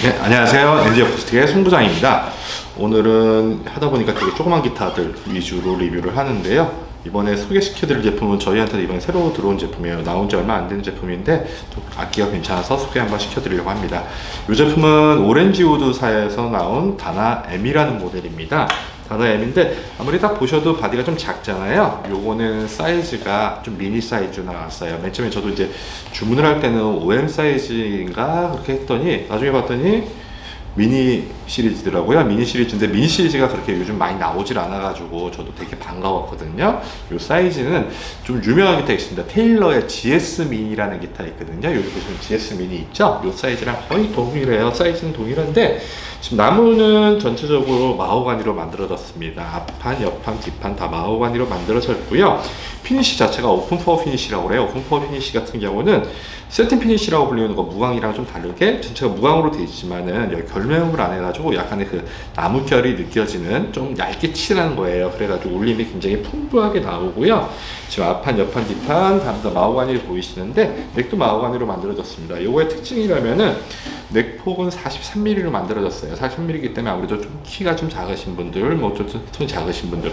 네, 안녕하세요. LG 어쿠스틱의 송부장입니다. 오늘은 하다 보니까 되게 조그만 기타들 위주로 리뷰를 하는데요. 이번에 소개시켜드릴 제품은 저희한테 이번에 새로 들어온 제품이에요. 나온 지 얼마 안 되는 제품인데 좀 악기가 괜찮아서 소개 한번 시켜드리려고 합니다. 이 제품은 오렌지우드사에서 나온 다나 M이라는 모델입니다. 다나 M인데 아무리 딱 보셔도 바디가 좀 작잖아요. 요거는 사이즈가 좀 미니 사이즈로 나왔어요. 맨 처음에 저도 이제 주문을 할 때는 OM 사이즈인가 그렇게 했더니 나중에 봤더니 미니 시리즈더라고요. 미니 시리즈인데 미니 시리즈가 그렇게 요즘 많이 나오질 않아 가지고 저도 되게 반가웠거든요. 이 사이즈는 좀 유명한 기타 있습니다. 테일러의 GS 미니라는 기타 있거든요. 여기 보시면 GS 미니 있죠? 이 사이즈랑 거의 동일해요. 사이즈는 동일한데 지금 나무는 전체적으로 마호가니로 만들어졌습니다. 앞판, 옆판, 뒷판 다 마호가니로 만들어졌고요. 피니시 자체가 오픈 포어 피니시라고 그래요. 오픈 포어 피니시 같은 경우는 세틴 피니시라고 불리는 거 무광이랑 좀 다르게 전체가 무광으로 되어 있지만은 여기 결매음을 안 해가지고 약간의 그 나무결이 느껴지는 좀 얇게 칠하는 거예요. 그래가지고 울림이 굉장히 풍부하게 나오고요. 지금 앞판, 옆판, 뒷판 다 마호가니로 보이시는데 넥도 마호가니로 만들어졌습니다. 요거의 특징이라면은 넥폭은 43mm로 만들어졌어요. 43mm이기 때문에 아무래도 좀 키가 좀 작으신 분들, 뭐 좀 손이 작으신 분들,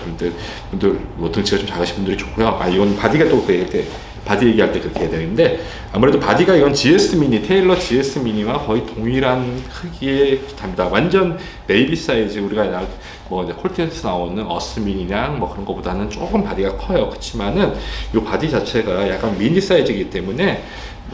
뭐 등치가 좀 작으신 분들이 좋고요. 이건 바디가 또 이렇게 바디 얘기할 때 그렇게 해야 되는데 아무래도 바디가 이건 GS 미니, 테일러 GS 미니와 거의 동일한 크기의 기타입니다. 완전 베이비 사이즈 우리가 뭐 이제 콜트에서 나오는 어스 미니랑 뭐 그런 것보다는 조금 바디가 커요. 그렇지만은 이 바디 자체가 약간 미니 사이즈이기 때문에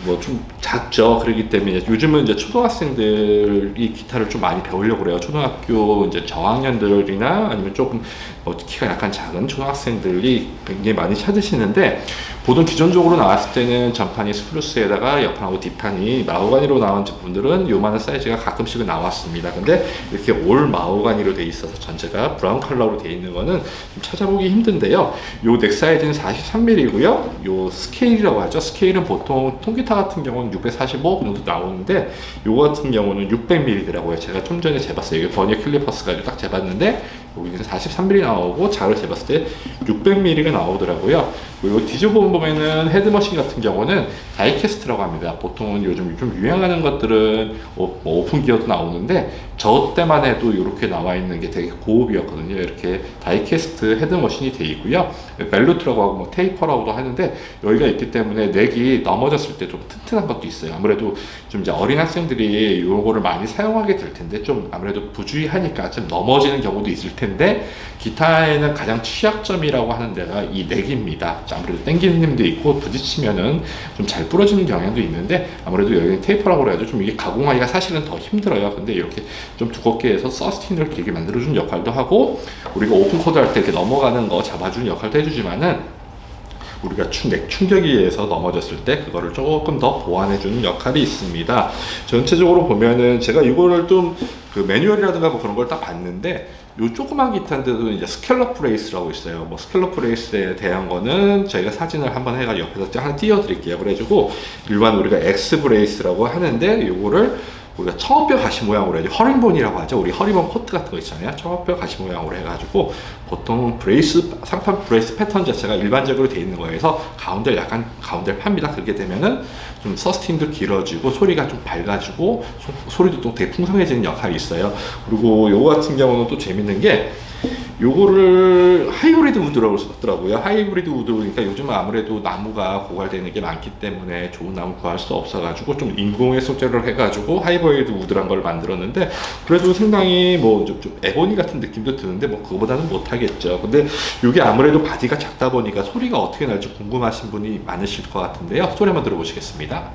뭐 좀 작죠. 그렇기 때문에 요즘은 이제 초등학생들이 기타를 좀 많이 배우려고 그래요. 초등학교 이제 저학년들이나 아니면 조금 뭐 키가 약간 작은 초등학생들이 굉장히 많이 찾으시는데 보통 기존적으로 나왔을 때는 전판이 스프루스에다가 옆판하고 뒷판이 마호가니로 나온 제품들은 요만한 사이즈가 가끔씩은 나왔습니다. 근데 이렇게 올 마호가니로 돼 있어서 전체가 브라운 컬러로 돼 있는 거는 좀 찾아보기 힘든데요. 요 넥 사이즈는 43mm고요. 요 스케일이라고 하죠. 스케일은 보통 통기타 같은 경우는 645 정도 나오는데 요거 같은 경우는 600mm더라고요. 제가 좀 전에 재봤어요. 이게 버니어 킬리퍼스 가지고 딱 재봤는데 여기는 43mm 나오고 자를 재봤을 때 600mm가 나오더라고요. 그리고 뒤집어 보면은 헤드머신 같은 경우는 다이캐스트라고 합니다. 보통은 요즘 좀 유행하는 것들은 뭐 오픈 기어도 나오는데 저 때만 해도 이렇게 나와 있는 게 되게 고급이었거든요. 이렇게 다이캐스트 헤드머신이 되어 있고요. 벨루트라고 하고 뭐 테이퍼라고도 하는데 여기가 있기 때문에 넥이 넘어졌을 때 좀 튼튼한 것도 있어요. 아무래도 좀 이제 어린 학생들이 요거를 많이 사용하게 될 텐데 좀 아무래도 부주의하니까 좀 넘어지는 경우도 있을 텐데 기타에는 가장 취약점이라고 하는 데가 이 넥입니다. 아무래도 땡기는 힘도 있고 부딪히면은 좀 잘 부러지는 경향도 있는데 아무래도 여기 테이퍼라고 그래가지고 좀 이게 가공하기가 사실은 더 힘들어요. 근데 이렇게 좀 두껍게 해서 서스틴을 길게 만들어주는 역할도 하고 우리가 오픈 코드 할 때 이렇게 넘어가는 거 잡아주는 역할도 해주지만은 우리가 넥 충격에 의해서 넘어졌을 때 그거를 조금 더 보완해주는 역할이 있습니다. 전체적으로 보면은 제가 이거를 좀 그 매뉴얼이라든가 뭐 그런 걸 딱 봤는데 요 조그만 기타인데도 이제 스켈럽 브레이스라고 있어요. 뭐 스켈럽 브레이스에 대한 거는 저희가 사진을 한번 해가 옆에서 하나 띄워드릴게요. 그래가지고 일반 우리가 X 브레이스라고 하는데 요거를 우리가 청어뼈 가시 모양으로 해야지 허링본이라고 하죠. 우리 허리본 코트 같은 거 있잖아요. 청어뼈 가시 모양으로 해가지고 보통 브레이스 상판 브레이스 패턴 자체가 일반적으로 돼 있는 거에서 가운데 약간 가운데를 팝니다. 그렇게 되면은 좀 서스틴도 길어지고 소리가 좀 밝아지고 소리도 또 되게 풍성해지는 역할이 있어요. 그리고 요거 같은 경우는 또 재밌는 게 요거를 하이브리드 우드라고 썼더라고요. 하이브리드 우드니까 요즘은 아무래도 나무가 고갈되는 게 많기 때문에 좋은 나무 구할 수 없어가지고 좀 인공의 소재를 해가지고 하이브리드 우드란 걸 만들었는데 그래도 상당히 뭐 좀 에보니 같은 느낌도 드는데 뭐 그거보다는 못하겠죠. 근데 이게 아무래도 바디가 작다 보니까 소리가 어떻게 날지 궁금하신 분이 많으실 것 같은데요. 소리 한번 들어보시겠습니다.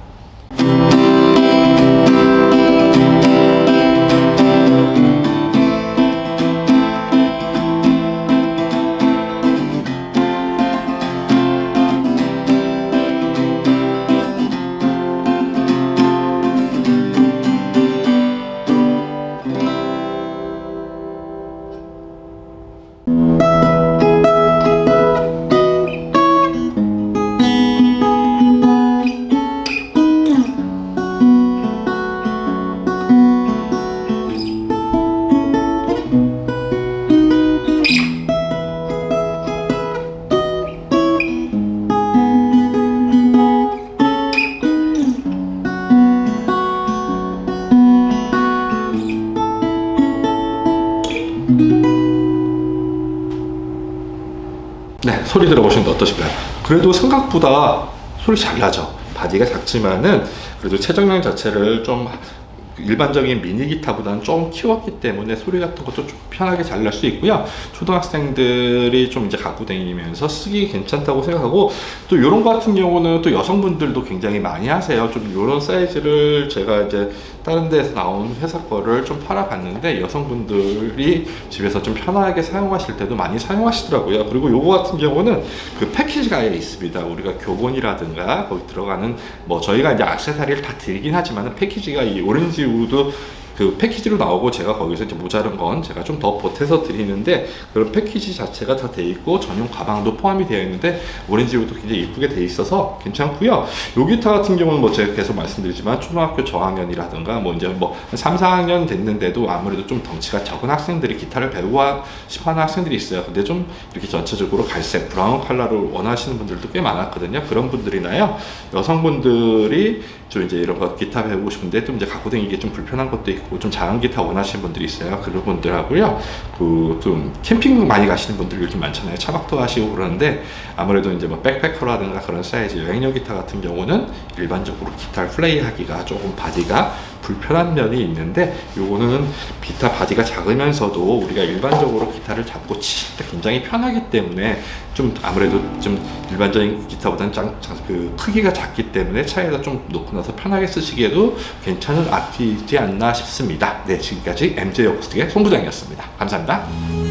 소리 들어보시는 게 어떠실까요? 그래도 생각보다 소리 잘 나죠. 바디가 작지만은 그래도 최정량 자체를 좀 일반적인 미니 기타보다는 좀 키웠기 때문에 소리 같은 것도 좀 편하게 잘 날 수 있고요. 초등학생들이 좀 이제 갖고 다니면서 쓰기 괜찮다고 생각하고, 또 이런 거 같은 경우는 또 여성분들도 굉장히 많이 하세요. 좀 이런 사이즈를 제가 이제 다른 데서 나온 회사 거를 좀 팔아봤는데 여성분들이 집에서 좀 편하게 사용하실 때도 많이 사용하시더라고요. 그리고 요거 같은 경우는 그 패키지가 아예 있습니다. 우리가 교본이라든가 거기 들어가는 뭐 저희가 이제 액세서리를 다 드리긴 하지만 패키지가 이 오렌지 우드 그 패키지로 나오고, 제가 거기서 이제 모자른 건 제가 좀 더 보태서 드리는데 그런 패키지 자체가 다 돼 있고 전용 가방도 포함이 되어 있는데 오렌지우도 굉장히 이쁘게 돼 있어서 괜찮고요. 요 기타 같은 경우는 뭐 제가 계속 말씀드리지만 초등학교 저학년이라든가 뭐 이제 뭐 3, 4학년 됐는데도 아무래도 좀 덩치가 적은 학생들이 기타를 배우고 싶어하는 학생들이 있어요. 근데 좀 이렇게 전체적으로 갈색 브라운 컬러를 원하시는 분들도 꽤 많았거든요. 그런 분들이나요, 여성분들이 좀 이제 이런 거 기타 배우고 싶은데 좀 이제 갖고 다니기 좀 불편한 것도 있고 좀 작은 기타 원하시는 분들이 있어요. 그런 분들하고요, 그 좀 캠핑 많이 가시는 분들 요즘 많잖아요. 차박도 하시고 그러는데 아무래도 이제 뭐 백패커라든가 그런 사이즈 여행용 기타 같은 경우는 일반적으로 기타를 플레이하기가 조금 바디가 불편한 면이 있는데, 요거는 기타 바디가 작으면서도 우리가 일반적으로 기타를 잡고 치실 때 굉장히 편하기 때문에 좀 아무래도 좀 일반적인 기타보다는 그 크기가 작기 때문에 차에다 좀 놓고 나서 편하게 쓰시기에도 괜찮은 악기이지 않나 싶습니다. 네, 지금까지 MJ 어쿠스틱의 송부장이었습니다. 감사합니다.